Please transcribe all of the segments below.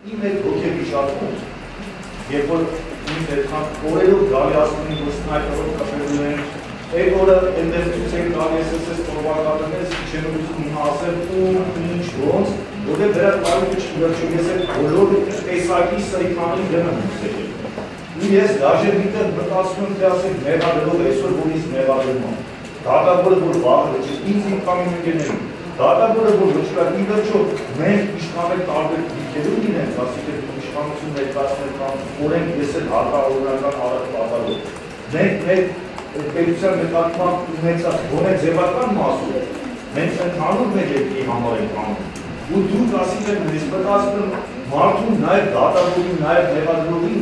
Իմ հետ ոգեվիճակում, երբ որ ինձ այդքան օրերով գալի ասում են, որ սնայպերով կապելու են, այդ օրը այնտեղ ցույց են տալիս SS պրովոկատորներից իջնելուց հիմա ասել ու ինչ ոնց, որտեղ դրա տարիքը չվերջում ես այդ բոլոր տեսակի սրիքանի դրան ուսել։ Ու ես դաժե միտեղ մտածում եմ, թե ասենք մեղադրող այսօր որից մեղադրում եմ։ Դատավորը որ վաղը չի, ինձ իմ կամին ընկերներին, դատավորը որ ոչ կա, ի վերջո մենք իշխանել տարբեր դիրքերում լինենք, ասիկ է իշխանություն ներկայացնել կամ օրենք ես էլ հարկավորական արագ պատալով։ Մենք մեր պետության նկատմամբ ունեցած գոնե ձևական մասում, մենք ընդհանուր մեր երկրի համար ենք անում։ Ու դուք ասիկ եք նույնիսկ մտածում եմ մարդուն նաև դատավորին, նաև մեղադրողին,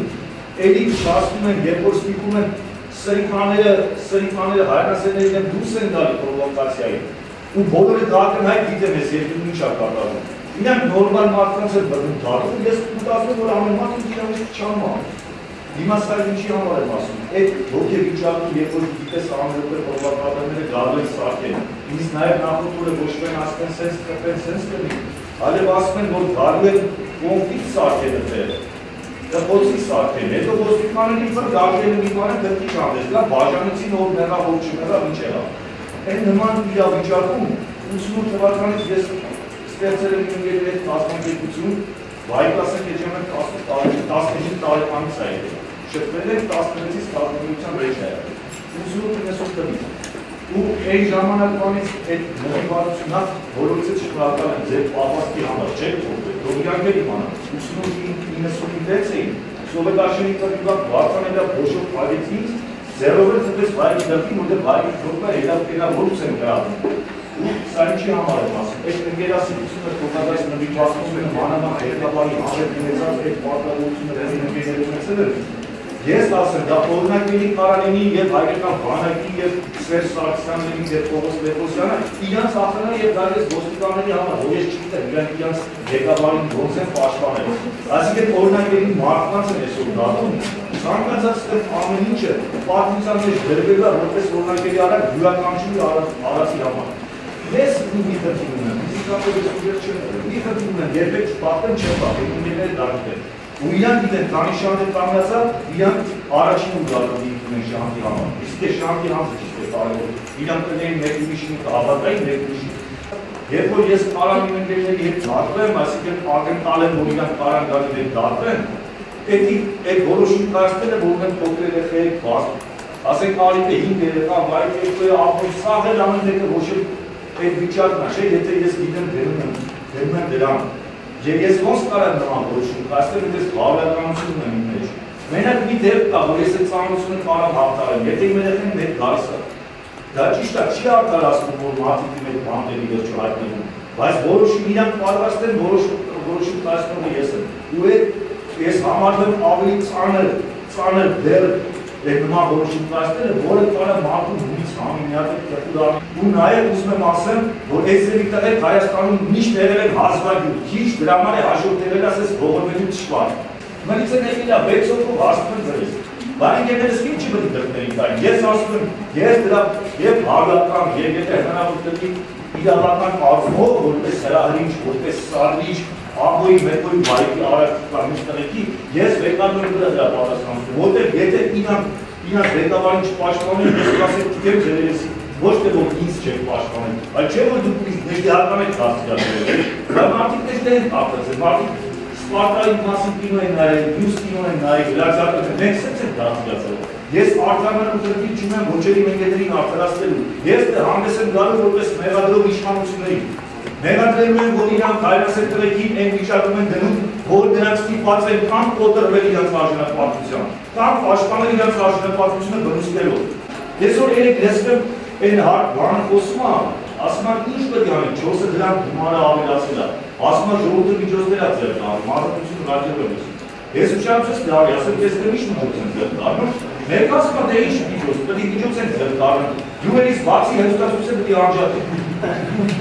էլի շաշտում են, երբ որ ստիպում են սրիքաները հայրենասերներին են դուրս են գալի պրովոկացիայի ու բոլորը դակնհայտ գիտեմ ես երկրում ինչ է կատարվում։ Իրանք նորմալ մարդկանց են բռնում դատում, ես մտածում եմ, որ ամեն մարդը իրանք չանում անում։ Հիմա սա ինչի համար եմ ասում, այդ ոգեվիճակում, երբ որ գիտես ամենօր պրովոկատորները գալու են սարքել, ինձ նաև նախորդ օրը ոչ միայն ասեն սենց կրպեն, սենց կրնի, այլև ասում են, որ գալու են կոնֆլիկտ սարքել դեռ, դպոցի սարքել, հետո ոստիկանների վրա գալու մի բանը դրքի չանդես, դա բաժանեցին ով մեղա, ով չմեղա, ինչ եղավ։ Այն նման իրավիճակում 88 թվականից ես ստեղծել եմ իմ հետ կազմակերպություն, վայք ասենք եջամեն 15 տարեկանից է եղել, շփվել ենք 16-ից կազմակերպության ռեժ է եղել, 88-90 տնից, ու այն ժամանակվանից այդ մոտիվացիոնը որոնցից շնորհակալ եմ ձեր պահվածքի համար, չեք թողել, թող իրանք էլ իմանան, 88-95 էին, Սովետաշենի տվիվակ վարձանելա բոշով պարեցից, ձերովը ծպես վայքի դրվին, որտեղ վայքի թողկա հետապկենա որուց են գրատում, ու սա ինչի համար եմ ասում, այդ ընկերասիրությունը թողնագայս նվիճացնում են մանավանդ հետապարի համետ ունեցած այդ պարտավորությունը ունեցել էր, ես ասեմ, դա օրինակների կարանենի և հայկական բանակի և Սերժ Սարգսյանների և Պողոս Լևոսյանը իրանց ախրանը և դարես ոստիկանների համար, որ ես չգիտեմ, իրանց ղեկավարին ոնց են պաշտպանել։ Այսինքն օրինակների մարդկանց են այսօր դատում, ցանկացած ամեն ինչը պատմության մեջ դրվելու է որպես օրինակների արագ յուրաքանչյուրի արածի համար։ Ես մի խնդիր ունեմ, ֆիզիկապես ես ուժեր չեմ, մի խնդիր ունեմ, երբեք չպատեմ չեմ պատեմ, ինքներները դարձել։ Ու իրանք գիտեն, քանի շանտ է կանգնածա, իրանք առաջին ու գալու ունեն շանտի համար։ Իսկ է շանտի համը ճիշտ է կարևոր։ Իրանք կներին մեկ ուրիշին կհավատային մեկ ուրիշին։ Երբ որ ես կարան իմ ընկերների հետ դատվեմ, այսինքն ակնկալ եմ, որ իրանք կարան գալի դեպ դատվեն, այդ որոշում կայացնելը, որ ունեն փոքր երեխայեք բաց, ասենք արիք է 5 երեխա, վայր երկու աղոտ, սաղ էլ ամեն մեկը ոչ այդ վիճակն է, չէ, եթե ես գիտեմ դերում եմ դրան։ Եվ ես ոնց կարամ նման որոշում կայացնել, որ ես բարոյականություն ունեմ իմ մեջ։ Մենակ մի դեպք կա, որ ես այդ ծանրությունը կարամ հաղթարեմ, եթե իմ երեխան հետ գալիս է։ Դա ճիշտ է, չի արտարացնում, որ մարդիկ իմ այդ բանտերի վերջը հայտնվում, բայց որոշում իրանք պատրաստ են, որոշում կայացնողը ես եմ։ Ու ես համարվում ավելի ծանր դեր այդ նման որոշում կայացնելը, որը կարա մարդուն հունից համի մի հատ է կրտուր ու նաև ուզում եմ ասեմ, որ այս ձևի տղեկ Հայաստանում միշտ եղել են հազվագյուտ, քիչ դրա համար է հաջորդ եղել ասես ողորմելու թշվառ։ Մնից են եկել է 6 հոգով հասնում են ձեզ։ Բայց ինքներս ինչի պետք է դրդներին տային։ Ես ասում եմ, ես դրա եւ հավատամ, եւ եթե հնարավոր կլինի իրավական կազմով, որպես հրահրիչ, որպես սարդիչ, աղոյի մեկոյի վայքի արարքից տղեկի, ես վեկանում եմ դրա պատասխանատու, որտեղ եթե իրանք ղեկավարին չպաշտպանեն, ես կասեմ դիտեմ ձերերեսի, ոչ թե որ ինձ չեք պաշտպանել, այլ չէ որ դուք ներդիական եք դաստիարակել, բայց մարդիկ ներդե են կապտացել, մարդիկ Սպարտայի մասին կինո են նայել, մյուս կինո են նայել, գրացակը, մենք սենց ենք դաստիարակել։ Ես արտանալու դրդի չունեմ ոչերի մենգեներին արտարացնելու, ես հանդես եմ գալու որպես մեղադրող իշխանությունների։ Մեղադրելու են, որ իրանք հայրասեր տղեկին այն վիճակում են դնում, որ դրանք ստիպված են կամ կոտրվել իրանք արժանապատվության, կամ պաշտպանել իրանք արժանապատվությունը բռնցքելով։ Ես որ երեք լսում եմ այն բանը խոսում է, ասում եմ ինչ պետք է անենք, 4-ը դրանք գումարը ավելացել է, ասում եմ ժողովուրդը միջոցներ է ձեռք առնում, ազատությունը հաջողվել է։ Ես ուշադրություն դարի, ասեմ, ես դեռ ինչ միջոց են ձեռք առնում, մեկը ասում է, դե ինչ միջոց, պետք է միջոց են ձեռք առնում, յուղերից բացի հերոստացույցը պետք է անջատի։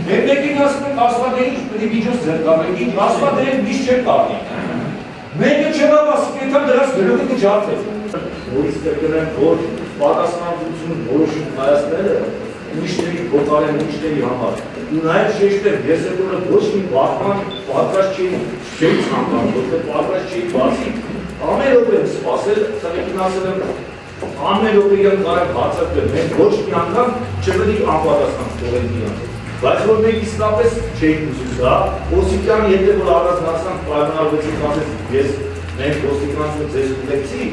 Մեկին ասում են, ասում է, դե ինչ պետք է միջոց ձեռք առնում, ասում է, դե միշտ չեն կարնի։ Մեկը չեղավ ասում, եթե դրանց գրողը կջարդել։ Որից կրկնեմ, որ պատասխանատվությունը որոշում կայացնելը ուրիշների փոխարեն ուրիշների համար։ Ու նաև շեշտեմ, ես այդ օրը ոչ մի բախման պատրաստ չէի ցանկանում, որտեղ պատրաստ չէի բացի ամեն օր եմ սպասել, ցանկին ասել եմ ամեն օր իրան կարող հացակել, մենք ոչ մի անգամ չպետք է անպատասխան թողենք իրան։ Բայց որ մենք իսկապես չէինք ուզում դա, ոստիկան եթե որ առանձնացանք պայմանավորվեցինք ասես ես մենք ոստիկանությունը ձեզ ուղեկցի,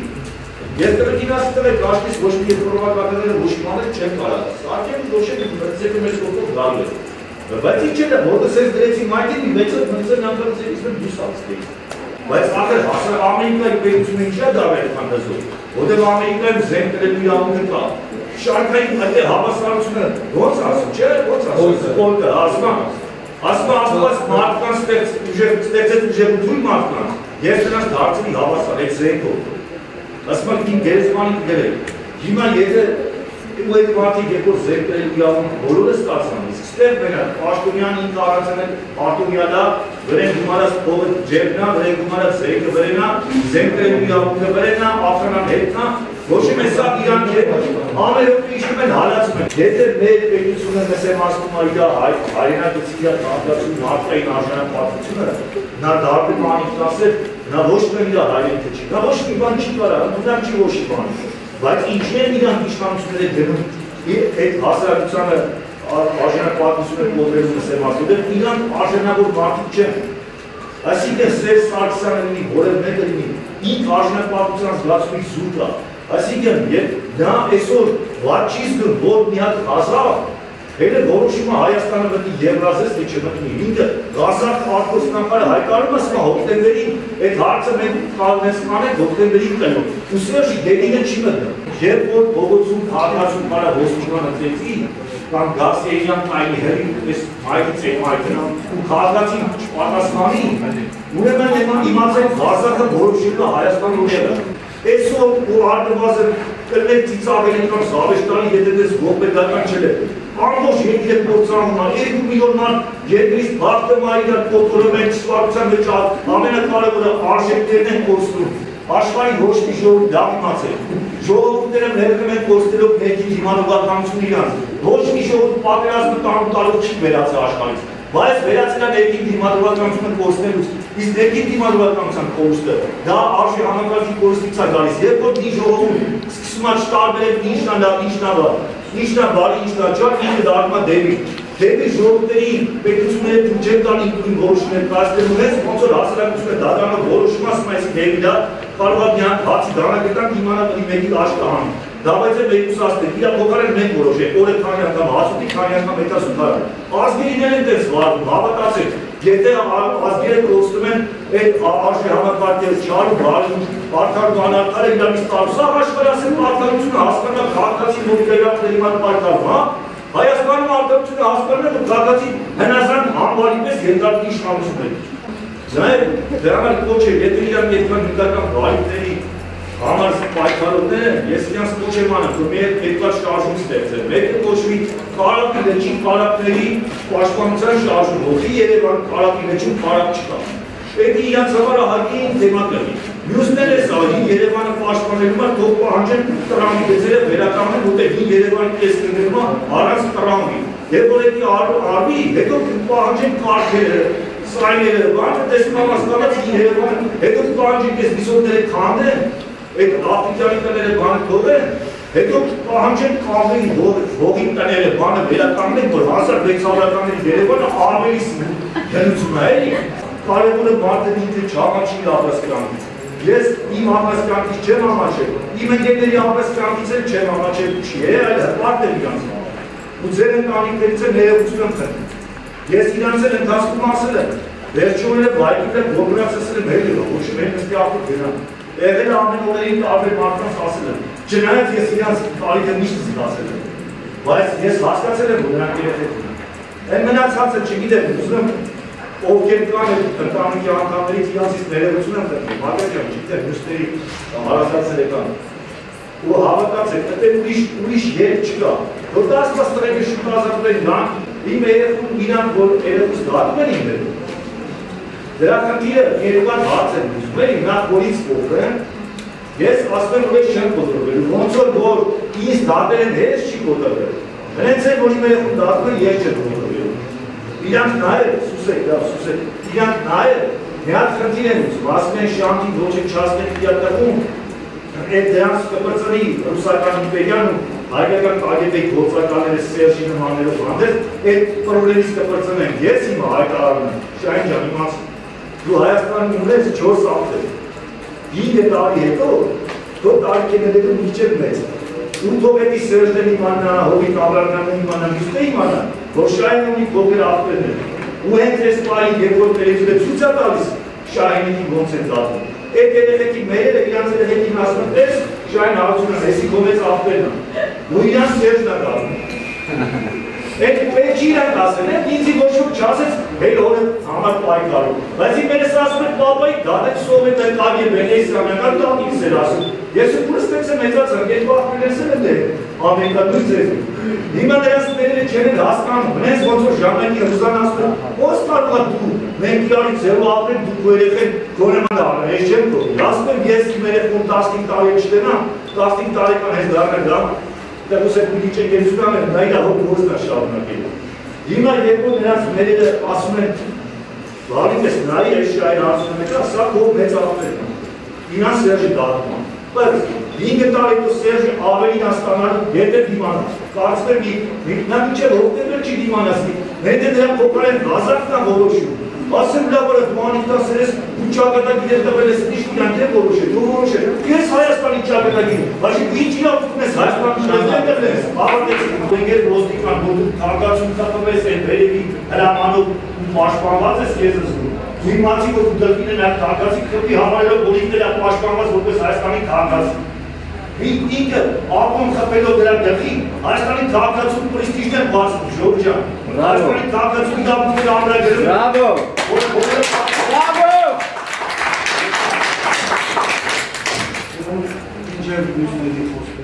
ես տրեկին ասի տվեք աշտից ոչ մի ինֆորմակատները ոչ մի բաներ չեմ կարող, սարքեմ ոչ եմ մրցեքը մեզ կողքով գալու է։ Բայց ինչ չէ, որտեղ ես դրեցի մայթին, մեծը անգամ ձերից մենք դուսած էի։ Բայց ախր հասար Ամերիկայի պետությունը ինչա դարել քանդազով, որտեղ Ամերիկայում զենք դրելու իրավունք կա։ Շարքային այդ հավասարությունը ո՞նց ասում, չէ՞, ո՞նց ասում, որտեղ ասում մարդկանց ստեղծեց ուժեղություն մարդկանց, ես նրանց դարձրի հավասար, այդ զենքով։ Ասում իմ գերեզմանի դրել։ Հիմա եթե ու այդ մարդիկ երկու զենք դրելու իրավունք բոլորը ստացան, իսկ ստեղ մենակ Պաշտոնյան ինքը առանցել Արտոնյալա, վրեն գումարած փողը ջերնա, վրեն գումարած զենքը վրենա, զենք դրելու իրավունքը վրենա, ախրանան հետնա, ոչ մի սա իրան չէ, ամերոպի իշտում են հալացում են։ Եթե մեր պետությունը մեզ եմ ասում իր հայրենակցի իր տաղդացում մարդկային արժանապատվությունը, նա դարբեր մանիք ասել, նա ոչ մի իր հայրենիքը չի, նա ոչ մի բան չի կարա, նրան չի ոչ մի բան։ Բայց ինչեր իրանք իշխանությունները դնում այդ հասարակությանը արժանապատվությունը կոտրելու մեզ եմ ասում, իրանք արժանավոր մարդիկ չեն։ Այսինքն Սերժ Սարգսյանը լինի, որև մեկը լինի, ինք արժանապատվության զգացումի զուտ է։ Այսինքն նա այսօր վատ չի զգում, որ մի հատ Ղազախ Hele որոշումը Հայաստանը պետք է Եվրազես թե չմտնի։ Ինքը Ղազախ արտգործնախարարը հայտարարում է ասում հոկտեմբերին այդ հարցը մենք կալնես կանենք հոկտեմբերին կլինի։ Ու Սերժի դերինը չի մտնում։ Երբ որ փողոցում քաղաքացու կարա ոստիկանը ծեցի, կամ Գասիեյան այլ հերի այս այդից է այդն ու քաղաքացին չպատասխանի, ուրեմն իմացեք Ղազախը որոշելու Հայաստանի ուժերը։ Այսօր ու արդյունավետ կլներ ծիծաղելի կամ զավեշտանի եթե դες ողբերգական չլեր։ Ամբողջ երկիրը փորձանում է 2 միլիոն մարդ երկրից բախտում է իրար կոտրում են սպառության մեջ ամենակարևորը արժեքներն են կորցնում։ Աշխարհի ոչ մի ժողովուրդ լավ իմացել։ Ժողովուրդները ներկում են կորցնելով մեկի դիմանողականություն իրանց։ Ոչ մի ժողովուրդ պատերազմը տանուտալով չի վերացել աշխարհից։ Բայց վերացել է ներքին դիմանողականությունը կորցնելուց։ Իսկ ներքին դիմանողականության կորուստը դա արժի համակարգի կորուստից է գալիս։ Երբ որ մի ժողովուրդ սկսում է չտարբերել ինչն է լավ, ինչն է վատ, ինչն է բարի, ինչն է ջան, ինքը դառնում է դեպի ժողովրդերի պետությունները դու չեն տանի ինքնին որոշումներ կայացնելու հենց ոնց որ հասարակությունը դատարանը որոշում ասում է այսի դեպի դա կարող է մի հատ բացի դանակետան դիմանա մեկի աշտահանի։ Դա բայց է մեկուսացնել, իրա փոխարեն մենք որոշենք, օրը քանի անգամ հասուտի, քանի անգամ հետասուտարը։ Ազգերիներ են դες վարվում, հավատացեք, եթե ազգերը կորցնում են այդ արժի համակարգերը չարու բարում, արդար ու անարդարը իրանից տարու, սա աշխարհի ասեմ արդարությունը հասկանա քաղաքացի մոդերատորների մատ պայքարում, հա։ Հայաստանում արդարությունը հասկանում է, որ քաղաքացի հնազան համբարի պես ենթարկի իշխանություն է։ Ձայր, դրա համար կոչ է, եթե իրանք այդքան նկատական բարիքների համար պայքարողներ են, ես իրանց կոչ եմ անում, որ մեր երկար շարժում ստեղծել, մեկը կոչվի կարապի լեջին կարապների պաշտպանության շարժում, հողի Երևան կարապի լեջին կարապ չկա։ Պետք է իրանց համար ահագին թեմա կլինի։ Մյուսները սա Երևանը պաշտպանելու համար թող պահանջեն տրամի գծերը վերականգնեն, որտեղ Երևանի պես կներում է առանց տրամի։ Երբ որ դա արվի, հետո պահանջեն կարգերը, սայները, բանը տեսնում եմ հասկանաց Երևանը, հետո պահանջեն այս վիսոտները քանդեն, այդ Աֆրիկյանի տները բանը թողեն, հետո պահանջեն կամրին հողի տները բանը վերականգնեն, որ 1600-ականների Երևանը ավելի հնություն է, էլի։ Կարևորը մարդը ինքը չհամաչի ապրասկրանքից։ Ես իմ ապրասկրանքից չեմ համաչել, իմ ընկերների ապրասկրանքից էլ չեմ համաչել, չի է, այլ հպարտ է իրանց համար։ Ու ձեր ընտանիքներից էլ ներողություն եմ խնդրում։ Ես իրանց էլ ընթացքում ասել եմ, վերջումները բայկիկը գոբրացել եմ հելը, ոչ մենք նստի ապուր գնան։ Եղել ամեն օրերին տարբեր մարդկանց ասել եմ, չնայած ես իրանց տարիքը միշտ զգացել եմ, բայց ես հասկացել եմ, որ նրանք երեխեք ունեն։ Այն մնացածը չգիտեմ, ուզում եմ ովքեր կան ընտանիքի անդամներից իրանցից ներողություն եմ խնդրում, Մարգարիտ ջան, չգիտեմ, մյուսների հարազատները կան։ Ու հավատացեք, այդտեղ ուրիշ երկ չկա։ Որ դա ասված տրեգը շուտ ազատվել նրանք, իմ երեխուն իրանք, որ երեխուս դատում են իմ դերում։ Դրա խնդիրը երևան հարց են ուզում էլի, նա որից կողրեն, ես ասում եմ, որ ես չեմ կոտրվելու, ոնց որ ինձ դատել են հենց չի կոտրվել։ Հենց է, որ իմ երեխուն դատում են, ես չեմ որովելու։ Իրանք նայել, սուսեք, իրանք նայել, մի հատ խնդիր են ուզում, ասում են շանտի ոչը չասնեք իատեղում, այդ դրանց կպրծնի ռուսական իմպերիան ու հայկական կագեբեի գործականները Սերժի նմաններով հանդես, այդ պրոբլեմից կպրծնեն, ես հիմա հայտարարում եմ, Շահին ջան, իմաց, դու Հայաստանում ունես 4 աղբեր, 5 տարի հետո, քո տարիքները մի չեն մեծ, ու թող էդի Սերժն իմանա, Հովիկ Աբրահամյանը իմանա, մյուսները իմանա, որ Շահին ունի փոքր աղբերներ, ու հենց այս պահին, երբ որ տելևիզիոնը ցույց է տալիս, Շահինի ոնց են դատում։ Այդ երեխեքի մերերը իրանց երեխեքին ասում են, «Տես, Շահին Հարությունյան, էսի քո մեծ աղբերն է»։ Ու իրանց Սերժն է դատում։ Այդ պետք չի իրանք ասել, ինձի ոչ ոք չասեց, հել օրը համար պայքարում։ Բայց իմ երես ասում են, պապայի դատեք Սովետ են կագեբեն, իսլամական տակից էր ասում։ Ես ու պուրս տեքս եմ մեծացան, այդ աղբերներս են դեր, ամերիկանույց ձեզ։ Հիմա նրանց մերերը չեն հասկանում, հենց ոնց որ ժամանակի հրուզան ասում են, ո՞ս կարող է դու, մենք իրարից ձերու ապրեն, դուք ու երեխեն գոնեման առնեն, ես չեմ կողի։ Ասում եմ, ես իմ երեխուն 15 տարի չտենամ, 15 տարեկան հենց դարներ դամ, տեղուս է պիտի չեգեզում եմ, նա իրա հոկ գործն է շարունակել։ Հիմա երբ որ նրանց մերերը ասում են, լավին ես նայի այս Շահին Հարությունյանը, սա քո մեծ աղբերն է, իրանց Սերժի դատում է։ Բայց 5 տարի հետո Սերժը ավելին ստանալ, եթե դիմանա, կարծում եմ նա մինչև հոկտեմբեր չի դիմանացնի, հետո դրա փոխարեն Ղազախն է որոշում։ Ասեմ լավ որ դու անիտան սերես ու ճակատագիր ես տվել ես ինչ իրանք են որոշել, դու որոշել։ Ես Հայաստանի ճակատագիր, բաժի դու ինչ իրավունք ես Հայաստանի ճակատագիր ես, ավարտեցիք ընկեր ոստիկան, որ դու քաղաքացիություն կապվես այդ վերևի հրամանով ու պաշտպանված ես ես զգում։ Իմացի որ դու դրկին են այդ քաղաքացի քրտի համարելով որ ինքն է պաշտպանված որպես Հայաստանի քաղաքացի։ Ինքը ակում խփելով դրա դեպի Հայաստանի քաղաքացու պրեստիժն է բացում, Ժորժ ջան։ Հայաստանի քաղաքացու իրավունքները ամրագրում։ Բրավո։ Բրավո։ Ինչ է